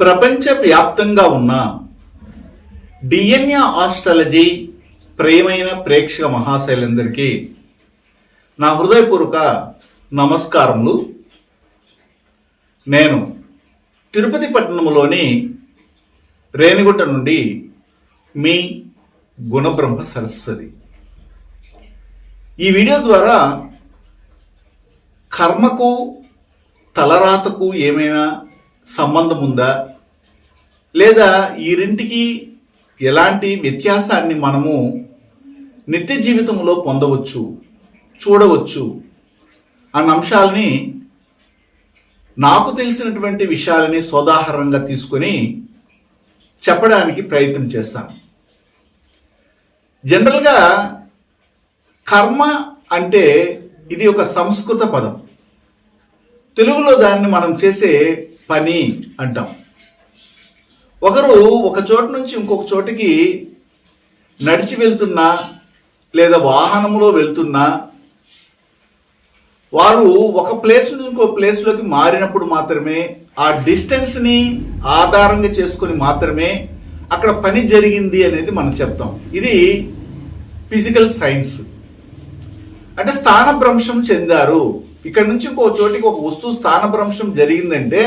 ప్రపంచవ్యాప్తంగా ఉన్న DNA astrology ప్రియమైన ప్రేక్షక మహాశైలందరికీ నా హృదయపూర్వక నమస్కారములు. నేను తిరుపతి పట్టణంలోని రేణిగుంట నుండి మీ గుణబ్రహ్మ సరస్వతి. ఈ వీడియో ద్వారా కర్మకు తలరాతకు ఏమైనా సంబంధం ఉందా, లేదా ఈ రెంటికి ఎలాంటి వ్యత్యాసాన్ని మనము నిత్య జీవితంలో పొందవచ్చు, చూడవచ్చు అన్న అంశాలని, నాకు తెలిసినటువంటి విషయాలని సోదాహరణంగా తీసుకొని చెప్పడానికి ప్రయత్నం చేస్తాను. జనరల్గా కర్మ అంటే ఇది ఒక సంస్కృత పదం. తెలుగులో దాన్ని మనం చేసే పని అంటాం. ఒకరు ఒక చోటు నుంచి ఇంకొక చోటికి నడిచి వెళ్తున్నా లేదా వాహనంలో వెళ్తున్నా వారు ఒక ప్లేస్ నుంచి ఇంకో ప్లేస్లోకి మారినప్పుడు మాత్రమే, ఆ డిస్టెన్స్ని ఆధారంగా చేసుకొని మాత్రమే అక్కడ పని జరిగింది అనేది మనం చెప్తాం. ఇది ఫిజికల్ సైన్స్. అంటే స్థానభ్రంశం చెందారు, ఇక్కడ నుంచి ఇంకో చోటికి ఒక వస్తువు స్థానభ్రంశం జరిగిందంటే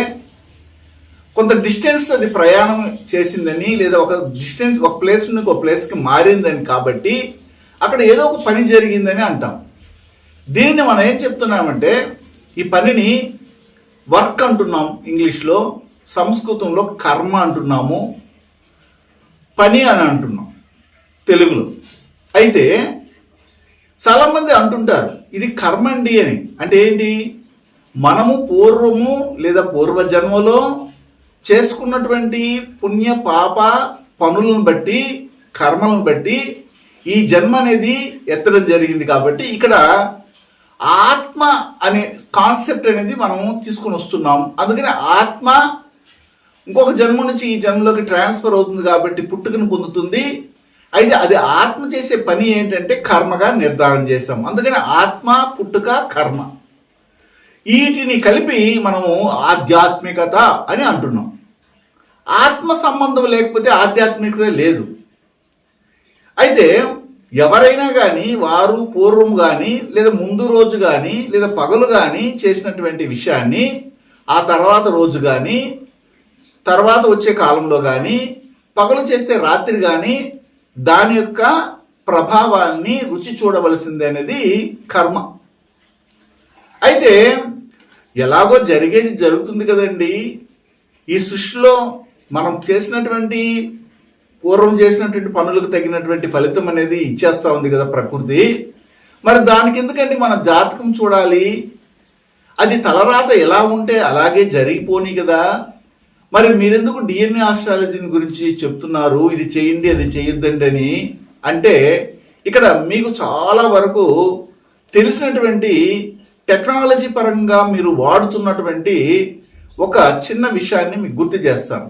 కొంత డిస్టెన్స్ అది ప్రయాణం చేసిందని, లేదా ఒక డిస్టెన్స్ ఒక ప్లేస్ నుండి ఒక ప్లేస్కి మారిందని, కాబట్టి అక్కడ ఏదో ఒక పని జరిగిందని అంటాం. దీన్ని మనం ఏం చెప్తున్నామంటే ఈ పనిని వర్క్ అంటున్నాం ఇంగ్లీష్లో, సంస్కృతంలో కర్మ అంటున్నాము, పని అని అంటున్నాం తెలుగులో. అయితే చాలామంది అంటుంటారు ఇది కర్మ అండి అని. అంటే ఏంటి? మనము పూర్వము లేదా పూర్వజన్మలో చేసుకున్నటువంటి పుణ్య పాప పనులను బట్టి, కర్మలను బట్టి ఈ జన్మ అనేది ఎత్తడం జరిగింది. కాబట్టి ఇక్కడ ఆత్మ అనే కాన్సెప్ట్ అనేది మనం తీసుకుని వస్తున్నాం. అందుకని ఆత్మ ఇంకొక జన్మ నుంచి ఈ జన్మలోకి ట్రాన్స్ఫర్ అవుతుంది కాబట్టి పుట్టుకను పొందుతుంది. అయితే అది ఆత్మ చేసే పని ఏంటంటే కర్మగా నిర్ధారణ చేశాం. అందుకని ఆత్మ, పుట్టుక, కర్మ వీటిని కలిపి మనము ఆధ్యాత్మికత అని అంటున్నాం. ఆత్మ సంబంధం లేకపోతే ఆధ్యాత్మికత లేదు. అయితే ఎవరైనా కానీ వారు పూర్వం కానీ లేదా ముందు రోజు కానీ లేదా పగలు కానీ చేసినటువంటి విషయాన్ని ఆ తర్వాత రోజు కానీ తర్వాత వచ్చే కాలంలో కానీ పగలు చేస్తే రాత్రి కానీ దాని యొక్క ప్రభావాన్ని రుచి చూడవలసింది అనేది కర్మ. అయితే ఎలాగో జరిగేది జరుగుతుంది కదండి. ఈ సృష్టిలో మనం చేసినటువంటి పూర్వం చేసినటువంటి పనులకు తగినటువంటి ఫలితం అనేది ఇచ్చేస్తా ఉంది కదా ప్రకృతి. మరి దానికి ఎందుకండి మన జాతకం చూడాలి? అది తలరాత ఎలా ఉంటే అలాగే జరిగిపోని కదా. మరి మీరెందుకు డిఎన్ఏ ఆస్ట్రాలజీని గురించి చెప్తున్నారు, ఇది చేయండి అది చేయొద్దండి అని? అంటే ఇక్కడ మీకు చాలా వరకు తెలిసినటువంటి టెక్నాలజీ పరంగా మీరు వాడుతున్నటువంటి ఒక చిన్న విషయాన్ని మీకు గుర్తు చేస్తాను.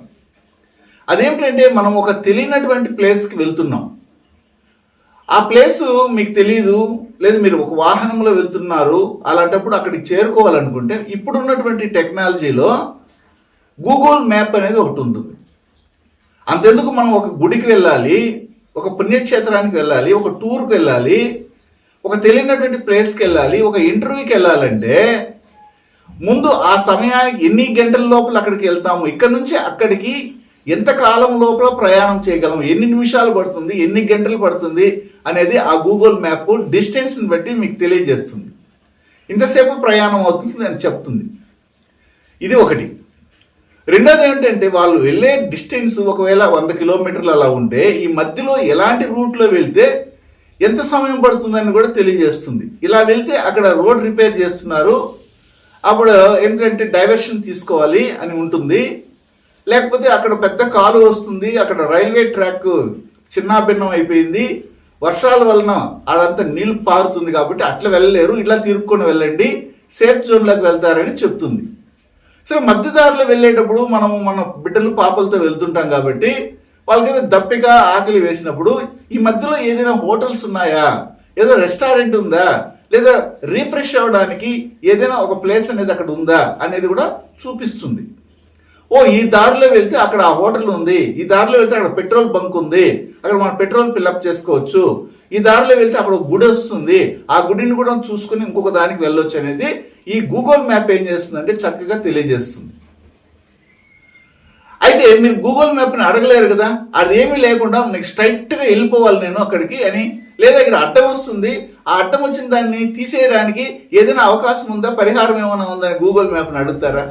అదేమిటంటే మనం ఒక తెలియనటువంటి ప్లేస్కి వెళ్తున్నాం. ఆ ప్లేసు మీకు తెలియదు, లేదు మీరు ఒక వాహనంలో వెళ్తున్నారు. అలాంటప్పుడు అక్కడికి చేరుకోవాలనుకుంటే ఇప్పుడున్నటువంటి టెక్నాలజీలో గూగుల్ మ్యాప్ అనేది ఒకటి ఉంటుంది. అంతెందుకు మనం ఒక గుడికి వెళ్ళాలి, ఒక పుణ్యక్షేత్రానికి వెళ్ళాలి, ఒక టూర్కి వెళ్ళాలి, ఒక తెలియనటువంటి ప్లేస్కి వెళ్ళాలి, ఒక ఇంటర్వ్యూకి వెళ్ళాలంటే ముందు ఆ సమయానికి ఎన్ని గంటల లోపల అక్కడికి వెళ్తాము, ఇక్కడ నుంచి అక్కడికి ఎంత కాలం లోపల ప్రయాణం చేయగలం, ఎన్ని నిమిషాలు పడుతుంది, ఎన్ని గంటలు పడుతుంది అనేది ఆ గూగుల్ మ్యాప్ డిస్టెన్స్ని బట్టి మీకు తెలియజేస్తుంది. ఇంతసేపు ప్రయాణం అవుతుంది అని చెప్తుంది. ఇది ఒకటి. రెండోది ఏంటంటే వాళ్ళు వెళ్ళే డిస్టెన్స్ ఒకవేళ 100 కిలోమీటర్లు అలా ఉంటే ఈ మధ్యలో ఎలాంటి రూట్లో వెళ్తే ఎంత సమయం పడుతుందని కూడా తెలియజేస్తుంది. ఇలా వెళ్తే అక్కడ రోడ్ రిపేర్ చేస్తున్నారు, అప్పుడు ఏంటంటే డైవర్షన్ తీసుకోవాలి అని ఉంటుంది. లేకపోతే అక్కడ పెద్ద కాలు వస్తుంది, అక్కడ రైల్వే ట్రాక్ చిన్నాభిన్నం అయిపోయింది, వర్షాల వలన అదంతా నీళ్ళు పారుతుంది కాబట్టి అట్లా వెళ్ళలేరు, ఇలా తిరుక్కొని వెళ్ళండి, సేఫ్ జోన్లోకి వెళ్తారని చెప్తుంది. సరే, మధ్యదారిలో వెళ్ళేటప్పుడు మనము మన బిడ్డలు పాపలతో వెళ్తుంటాం కాబట్టి వాళ్ళకైతే దప్పిక ఆకలి వేసినప్పుడు ఈ మధ్యలో ఏదైనా హోటల్స్ ఉన్నాయా, ఏదో రెస్టారెంట్ ఉందా, లేదా రీఫ్రెష్ అవ్వడానికి ఏదైనా ఒక ప్లేస్ అనేది అక్కడ ఉందా అనేది కూడా చూపిస్తుంది. ఓ ఈ దారిలో వెళ్తే అక్కడ ఆ హోటల్ ఉంది, ఈ దారిలో వెళ్తే అక్కడ పెట్రోల్ బంక్ ఉంది, అక్కడ మనం పెట్రోల్ ఫిల్అప్ చేసుకోవచ్చు, ఈ దారిలో వెళ్తే అక్కడ ఒక గుడి వస్తుంది, ఆ గుడిని కూడా చూసుకుని ఇంకొక దానికి వెళ్ళొచ్చు అనేది ఈ గూగుల్ మ్యాప్ ఏం చేస్తుందంటే చక్కగా తెలియజేస్తుంది. అయితే మీరు గూగుల్ మ్యాప్ని అడగలేరు కదా, అది ఏమీ లేకుండా నీకు స్ట్రైట్గా వెళ్ళిపోవాలి నేను అక్కడికి అని, లేదా ఇక్కడ అడ్డం వస్తుంది, ఆ అడ్డం వచ్చిన దాన్ని తీసేయడానికి ఏదైనా అవకాశం ఉందా, పరిహారం ఏమైనా ఉందని గూగుల్ మ్యాప్ని అడుగుతారా?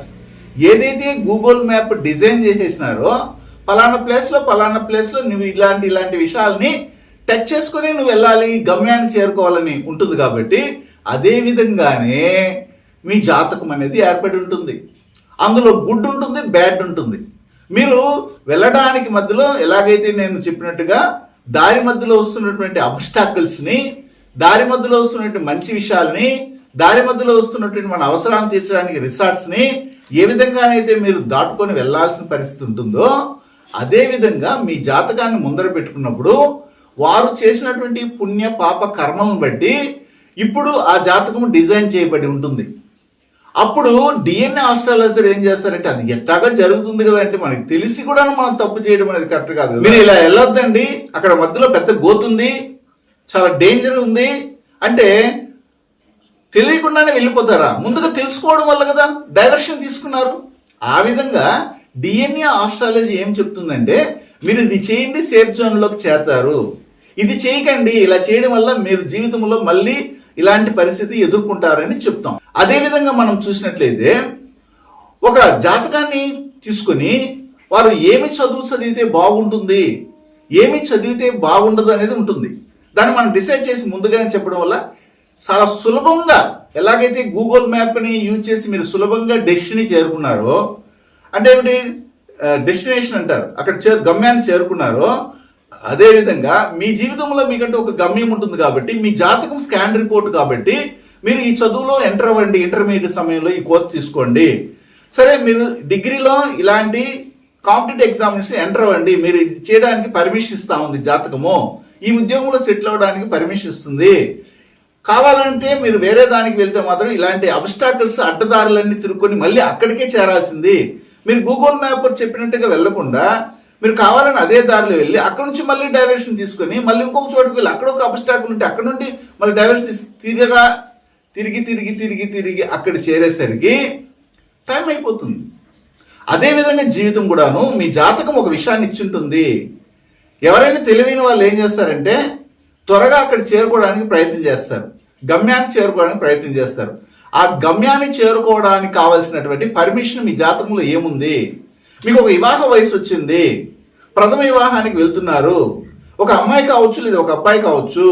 ఏదైతే గూగుల్ మ్యాప్ డిజైన్ చేసేసినారో పలానా ప్లేస్లో నువ్వు ఇలాంటి విషయాల్ని టచ్ చేసుకుని నువ్వు వెళ్ళాలి, గమ్యాన్ని చేరుకోవాలని ఉంటుంది. కాబట్టి అదే విధంగానే మీ జాతకం అనేది ఏర్పడి ఉంటుంది. అందులో గుడ్ ఉంటుంది, బ్యాడ్ ఉంటుంది. మీరు వెళ్ళడానికి మధ్యలో ఎలాగైతే నేను చెప్పినట్టుగా దారి మధ్యలో వస్తున్నటువంటి అబ్స్టాకిల్స్ని, దారి మధ్యలో వస్తున్నటువంటి మంచి విషయాల్ని, దారి మధ్యలో వస్తున్నటువంటి మన అవసరాలను తీర్చడానికి రిసార్ట్స్ని ఏ విధంగానైతే మీరు దాటుకొని వెళ్లాల్సిన పరిస్థితి ఉంటుందో, అదే విధంగా మీ జాతకాన్ని ముందర పెట్టుకున్నప్పుడు వారు చేసినటువంటి పుణ్య పాప కర్మలను బట్టి ఇప్పుడు ఆ జాతకం డిజైన్ చేయబడి ఉంటుంది. అప్పుడు డిఎన్ఏ ఆస్ట్రాలజర్ ఏం చేస్తారంటే అది ఎట్లాగా జరుగుతుంది కదా అంటే మనకి తెలిసి కూడా మనం తప్పు చేయడం అనేది కరెక్ట్ కాదు. మీరు ఇలా వెళ్ళొద్దండి, అక్కడ మధ్యలో పెద్ద గోతుంది, చాలా డేంజర్ ఉంది అంటే తెలియకుండానే వెళ్ళిపోతారా? ముందుగా తెలుసుకోవడం వల్ల కదా డైవర్షన్ తీసుకున్నారు. ఆ విధంగా డిఎన్ఏ ఆస్ట్రాలజీ ఏం చెప్తుందంటే మీరు ఇది చేయండి సేఫ్ జోన్లోకి చేరతారు, ఇది చేయకండి, ఇలా చేయడం వల్ల మీరు జీవితంలో మళ్ళీ ఇలాంటి పరిస్థితి ఎదుర్కొంటారని చెప్తాం. అదే విధంగా మనం చూసినట్లయితే ఒక జాతకాన్ని తీసుకొని వారు ఏమి చదివితే బాగుంటుంది, ఏమి చదివితే బాగుండదు అనేది ఉంటుంది. దాన్ని మనం డిసైడ్ చేసి ముందుగానే చెప్పడం వల్ల చాలా సులభంగా, ఎలాగైతే గూగుల్ మ్యాప్ని యూజ్ చేసి మీరు సులభంగా డెస్టినీ చేరుకున్నారో, అంటే ఏమిటి డెస్టినేషన్ అంటారు, అక్కడ గమ్యాన్ని చేరుకున్నారో, అదేవిధంగా మీ జీవితంలో మీకంటే ఒక గమ్యం ఉంటుంది. కాబట్టి మీ జాతకం స్కాన్ రిపోర్ట్ కాబట్టి మీరు ఈ చదువులో ఎంటర్ అవ్వండి, ఇంటర్మీడియట్ సమయంలో ఈ కోర్స్ తీసుకోండి. సరే మీరు డిగ్రీలో ఇలాంటి కాంపిటేటివ్ ఎగ్జామినేషన్ ఎంటర్ అవ్వండి, మీరు ఇది చేయడానికి పర్మిషన్ ఇస్తా ఉంది జాతకము, ఈ ఉద్యోగంలో సెటిల్ అవ్వడానికి పర్మిషన్ ఇస్తుంది. కావాలంటే మీరు వేరే దానికి వెళ్తే మాత్రం ఇలాంటి అబ్స్టాకిల్స్ అడ్డదారులన్నీ తిరుక్కొని మళ్ళీ అక్కడికే చేరాల్సింది. మీరు గూగుల్ మ్యాప్ చెప్పినట్టుగా వెళ్లకుండా మీరు కావాలని అదే దారిలో వెళ్ళి అక్కడ నుంచి మళ్ళీ డైవర్షన్ తీసుకొని మళ్ళీ ఇంకొక చోటుకు వెళ్ళి అక్కడ ఒక అబ్స్టాకిల్ ఉంటే అక్కడ నుండి మళ్ళీ డైవర్షన్ తిరిగి అక్కడ చేరేసరికి టైం అయిపోతుంది. అదేవిధంగా జీవితం కూడాను మీ జాతకం ఒక విషయాన్ని ఇచ్చింటుంది. ఎవరైనా తెలివైన వాళ్ళు ఏం చేస్తారంటే త్వరగా అక్కడ చేరుకోవడానికి ప్రయత్నం చేస్తారు, గమ్యాన్ని చేరుకోవడానికి ప్రయత్నం చేస్తారు. ఆ గమ్యాన్ని చేరుకోవడానికి కావాల్సినటువంటి పర్మిషన్ మీ జాతకంలో ఏముంది? మీకు ఒక వివాహ వయసు వచ్చింది, ప్రథమ వివాహానికి వెళ్తున్నారు, ఒక అమ్మాయి కావచ్చు లేదా ఒక అబ్బాయి కావచ్చు,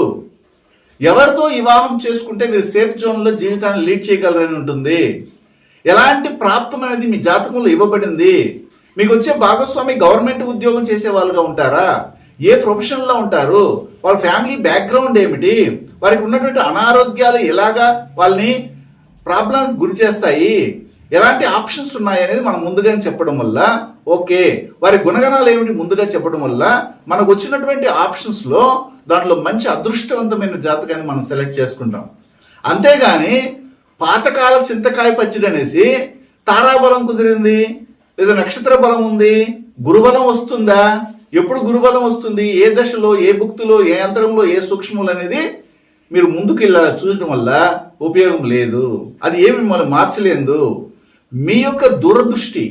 ఎవరితో వివాహం చేసుకుంటే మీరు సేఫ్ జోన్లో జీవితాన్ని లీడ్ చేయగలరని ఉంటుంది. ఎలాంటి ప్రాప్తం అనేది మీ జాతకంలో ఇవ్వబడింది. మీకు వచ్చే భాగస్వామి గవర్నమెంట్ ఉద్యోగం చేసే వాళ్ళుగా ఉంటారా, ఏ ప్రొఫెషన్లో ఉంటారు, వాళ్ళ ఫ్యామిలీ బ్యాక్గ్రౌండ్ ఏమిటి, వారికి ఉన్నటువంటి అనారోగ్యాలు ఎలాగా వాళ్ళని ప్రాబ్లమ్స్ గురి చేస్తాయి, ఎలాంటి ఆప్షన్స్ ఉన్నాయి అనేది మనం ముందుగానే చెప్పడం వల్ల, ఓకే వారి గుణగణాలు ఏమిటి ముందుగా చెప్పడం వల్ల మనకు వచ్చినటువంటి ఆప్షన్స్లో దాంట్లో మంచి అదృష్టవంతమైన జాతకాన్ని మనం సెలెక్ట్ చేసుకుంటాం. అంతేగాని పాతకాల చింతకాయ పచ్చడి అనేసి తారాబలం కుదిరింది లేదా నక్షత్ర బలం ఉంది, గురుబలం వస్తుందా, ఎప్పుడు గురుబలం వస్తుంది, ఏ దశలో, ఏ భుక్తిలో, ఏ యంత్రంలో, ఏ సూక్ష్మలు అనేది మీరు ముందుకు ఇలా చూడటం వల్ల ఉపయోగం లేదు. అది ఏమి మిమ్మల్ని మార్చలేదు. మీ యొక్క దూరదృష్టి,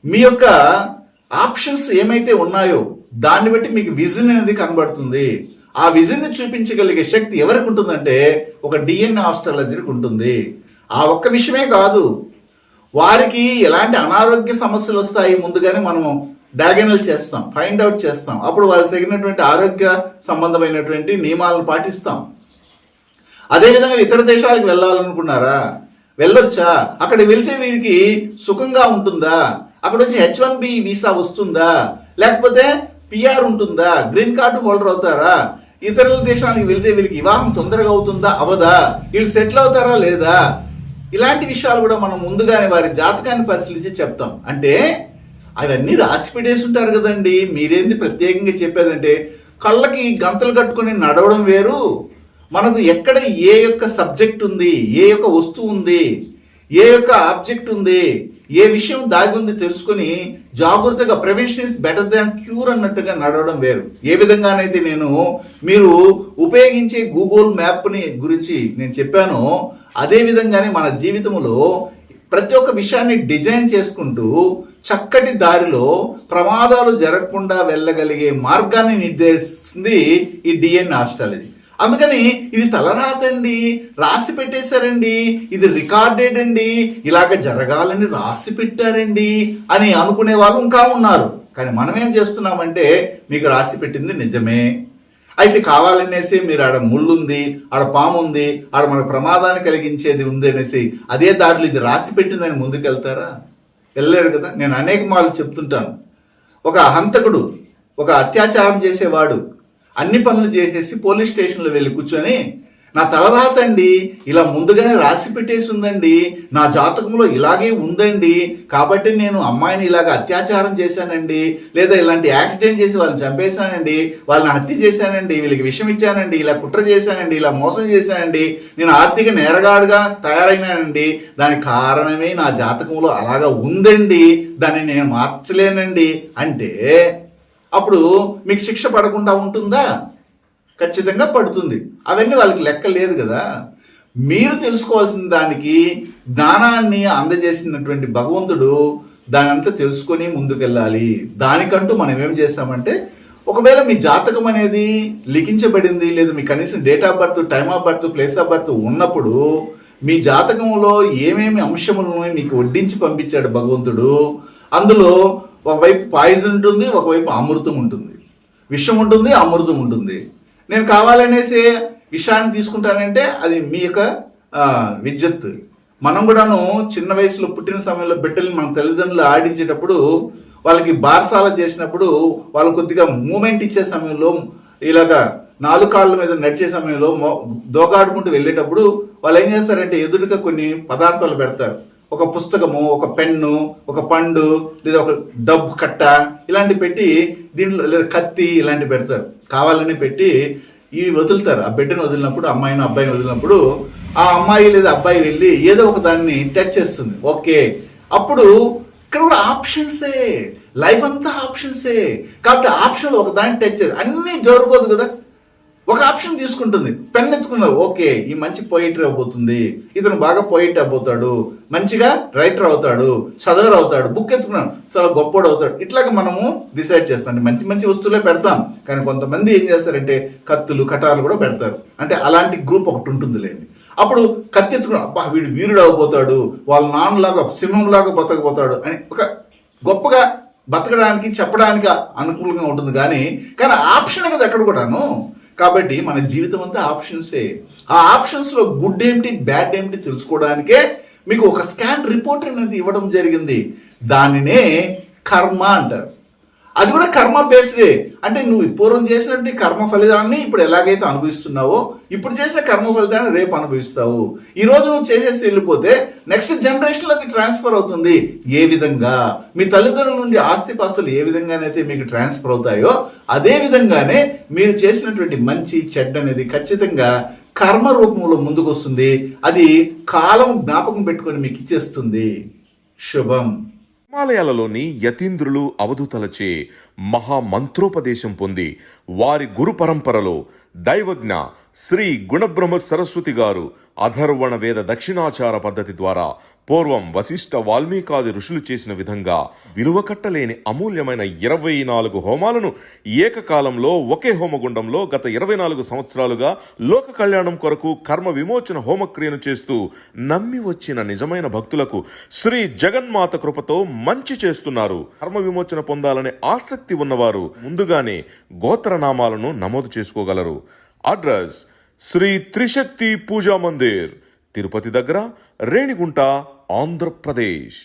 మీ యొక్క ఆప్షన్స్ ఏమైతే ఉన్నాయో దాన్ని బట్టి మీకు విజన్ అనేది కనబడుతుంది. ఆ విజన్ని చూపించగలిగే శక్తి ఎవరికి ఉంటుందంటే ఒక డిఎన్ఏ ఆస్ట్రాలజర్కి ఉంటుంది. ఆ ఒక్క విషయమే కాదు, వారికి ఎలాంటి అనారోగ్య సమస్యలు వస్తాయి ముందుగానే మనం డయాగ్నల్ చేస్తాం, ఫైండ్ అవుట్ చేస్తాం. అప్పుడు వారికి తగినటువంటి ఆరోగ్య సంబంధమైనటువంటి నియమాలను పాటిస్తాం. అదేవిధంగా ఇతర దేశాలకు వెళ్ళాలనుకున్నారా, వెళ్ళొచ్చా, అక్కడ వెళ్తే వీరికి సుఖంగా ఉంటుందా, అక్కడ వచ్చి H1B వీసా వస్తుందా, లేకపోతే PR ఉంటుందా, గ్రీన్ కార్డు హోల్డర్ అవుతారా, ఇతరుల దేశానికి వెళ్తే వీరికి వివాహం తొందరగా అవుతుందా అవదా, వీళ్ళు సెటిల్ అవుతారా లేదా, ఇలాంటి విషయాలు కూడా మనం ముందుగానే వారి జాతకాన్ని పరిశీలించి చెప్తాం. అంటే అవన్నీ రాసి పెట్టేసి ఉంటారు కదండి, మీరేంది ప్రత్యేకంగా చెప్పేదంటే కళ్ళకి గంతలు కట్టుకుని నడవడం వేరు, మనకు ఎక్కడ ఏ యొక్క సబ్జెక్ట్ ఉంది, ఏ యొక్క వస్తువు ఉంది, ఏ యొక్క ఆబ్జెక్ట్ ఉంది, ఏ విషయం దాగి ఉంది తెలుసుకొని జాగ్రత్తగా prevention is better than cure అన్నట్టుగా నడవడం వేరు. ఏ విధంగానైతే నేను మీరు ఉపయోగించే గూగుల్ మ్యాప్ని గురించి నేను చెప్పానో అదే విధంగానే మన జీవితంలో ప్రతి ఒక్క విషయాన్ని డిజైన్ చేసుకుంటూ చక్కటి దారిలో ప్రమాదాలు జరగకుండా వెళ్ళగలిగే మార్గాన్ని నిర్దేశిస్తుంది ఈ డిఎన్ఏ ఆస్ట్రాలజీ. అందుకని ఇది తలరాతండి, రాసి పెట్టేశారండి, ఇది రికార్డెడ్ అండి, ఇలాగ జరగాలని రాసి పెట్టారండి అని అనుకునే వాళ్ళు ఇంకా ఉన్నారు. కానీ మనం ఏం చేస్తున్నామంటే మీకు రాసి పెట్టింది నిజమే, అయితే కావాలనేసి మీరు ఆడ ముళ్ళు ఉంది, ఆడ పాము ఉంది, ఆడ మనకు ప్రమాదాన్ని కలిగించేది ఉంది అనేసి అదే దారిలో ఇది రాసి పెట్టిందని ముందుకెళ్తారా? వెళ్ళలేరు కదా. నేను అనేక మార్లు చెప్తుంటాను, ఒక హంతకుడు, ఒక అత్యాచారం చేసేవాడు అన్ని పనులు చేసేసి పోలీస్ స్టేషన్లో వెళ్ళి కూర్చొని నా తలరాతండి ఇలా ముందుగానే రాసి పెట్టేసి ఉందండి, నా జాతకంలో ఇలాగే ఉందండి, కాబట్టి నేను అమ్మాయిని ఇలాగ అత్యాచారం చేశానండి, లేదా ఇలాంటి యాక్సిడెంట్ చేసి వాళ్ళని చంపేశానండి, వాళ్ళని హత్య చేశానండి, వీళ్ళకి విషం ఇచ్చానండి, ఇలా కుట్ర చేశానండి, ఇలా మోసం చేశానండి, నేను ఆర్థిక నేరగాడుగా తయారైనానండి, దానికి కారణమే నా జాతకంలో అలాగా ఉందండి, దాన్ని నేను మార్చలేనండి అంటే అప్పుడు మీకు శిక్ష పడకుండా ఉంటుందా? ఖచ్చితంగా పడుతుంది. అవన్నీ వాళ్ళకి లెక్క లేదు కదా. మీరు తెలుసుకోవాల్సిన దానికి జ్ఞానాన్ని అందజేసినటువంటి భగవంతుడు దాని అంతా తెలుసుకొని ముందుకెళ్ళాలి. దానికంటూ మనం ఏం చేస్తామంటే, ఒకవేళ మీ జాతకం అనేది లిఖించబడింది, లేదా మీ కనీసం date of birth, time of birth, place of birth ఉన్నప్పుడు మీ జాతకంలో ఏమేమి అంశములను మీకు వడ్డించి పంపించాడు భగవంతుడు, అందులో ఒకవైపు పాయిజన్ ఉంటుంది, ఒకవైపు అమృతం ఉంటుంది, విషం ఉంటుంది, అమృతం ఉంటుంది. నేను కావాలనేసి విషయాన్ని తీసుకుంటానంటే అది మీ యొక్క విద్యత్. మనం కూడాను చిన్న వయసులో పుట్టిన సమయంలో బిడ్డల్ని మన తల్లిదండ్రులు ఆడించేటప్పుడు, వాళ్ళకి బారసాల చేసినప్పుడు, వాళ్ళు కొద్దిగా మూమెంట్ ఇచ్చే సమయంలో, ఇలాగా 4 కాళ్ళ మీద నడిచే సమయంలో దోగాడుకుంటూ వెళ్ళేటప్పుడు వాళ్ళు ఏం చేస్తారంటే ఎదురుగా కొన్ని పదార్థాలు పెడతారు. ఒక పుస్తకము, ఒక పెన్ను, ఒక పండు, లేదా ఒక డబ్బు కట్ట ఇలాంటివి పెట్టి దీంట్లో, లేదా కత్తి ఇలాంటివి పెడతారు. కావాలని పెట్టి ఇవి వదులుతారు. ఆ బిడ్డను వదిలినప్పుడు, అమ్మాయిని అబ్బాయిని వదిలినప్పుడు ఆ అమ్మాయి లేదా అబ్బాయి వెళ్ళి ఏదో ఒక దాన్ని టచ్ చేస్తుంది. ఓకే, అప్పుడు ఇక్కడ కూడా ఆప్షన్సే, లైఫ్ అంతా ఆప్షన్సే. కాబట్టి ఆప్షన్ ఒక దాన్ని టచ్ చేసి అన్నీ జరగదు కదా. ఒక ఆప్షన్ తీసుకుంటుంది. పెన్ ఎత్తుకున్నారు, ఓకే ఈ మంచి పోయిటరీ అవబోతుంది, ఇతను బాగా పోయిట్ అయిపోతాడు, మంచిగా రైటర్ అవుతాడు, చదవర్ అవుతాడు. బుక్ ఎత్తుకున్నాడు, చాలా గొప్పోడు అవుతాడు. ఇట్లాగా మనము డిసైడ్ చేస్తాం. మంచి మంచి వస్తువులే పెడతాం. కానీ కొంతమంది ఏం చేస్తారంటే కత్తులు, కటాలు కూడా పెడతారు. అంటే అలాంటి గ్రూప్ ఒకటి ఉంటుంది లేండి. అప్పుడు కత్తి ఎత్తుకున్నాడు, అబ్బా వీడు వీరుడు అయిపోతాడు, వాళ్ళ నాన్నలాగా సింహంలాగా బతకపోతాడు అని ఒక గొప్పగా బతకడానికి చెప్పడానికి అనుకూలంగా ఉంటుంది. కానీ ఆప్షన్ కదా అక్కడ కూడాను. కాబట్టి మన జీవితం అంతా ఆప్షన్సే. ఆ ఆప్షన్స్లో గుడ్ ఏమిటి, బ్యాడ్ ఏమిటి తెలుసుకోవడానికే మీకు ఒక స్కాన్ రిపోర్ట్ అనేది ఇవ్వడం జరిగింది. దానినే కర్మ అంటారు. అది కూడా కర్మ బేస్డే. అంటే నువ్వు పూర్వం చేసినటువంటి కర్మ ఫలితాన్ని ఇప్పుడు ఎలాగైతే అనుభవిస్తున్నావో, ఇప్పుడు చేసిన కర్మ ఫలితాన్ని రేపు అనుభవిస్తావు. ఈ రోజు నువ్వు చేసేసి వెళ్ళిపోతే నెక్స్ట్ జనరేషన్లో అది ట్రాన్స్ఫర్ అవుతుంది. ఏ విధంగా మీ తల్లిదండ్రుల నుండి ఆస్తిపాస్తులు ఏ విధంగానైతే మీకు ట్రాన్స్ఫర్ అవుతాయో, అదే విధంగానే మీరు చేసినటువంటి మంచి చెడ్డ అనేది ఖచ్చితంగా కర్మ రూపంలో ముందుకు వస్తుంది. అది కాలం జ్ఞాపకం పెట్టుకొని మీకు ఇచ్చేస్తుంది. శుభం. హిమాలయాలలోని యతీంద్రులు అవధూతలచే మహామంత్రోపదేశం పొంది వారి గురు పరంపరలో దైవజ్ఞ శ్రీ గుణబ్రహ్మ సరస్వతి గారు అధర్వణ వేద దక్షిణాచార పద్ధతి ద్వారా పూర్వం వశిష్ఠ వాల్మీకాది ఋషులు చేసిన విధంగా విలువ కట్టలేని అమూల్యమైన 24 హోమాలను ఏకకాలంలో ఒకే హోమగుండంలో గత 24 సంవత్సరాలుగా లోక కళ్యాణం కొరకు కర్మ విమోచన హోమక్రియను చేస్తూ నమ్మి వచ్చిన నిజమైన భక్తులకు శ్రీ జగన్మాత కృపతో మంచి చేస్తున్నారు. కర్మ విమోచన పొందాలనే ఆసక్తి ఉన్నవారు ముందుగానే గోత్రనామాలను నమోదు చేసుకోగలరు. అడ్రస్ శ్రీ త్రిశక్తి పూజా మందిర్, తిరుపతి దగ్గర, రేణిగుంట, ఆంధ్రప్రదేశ్.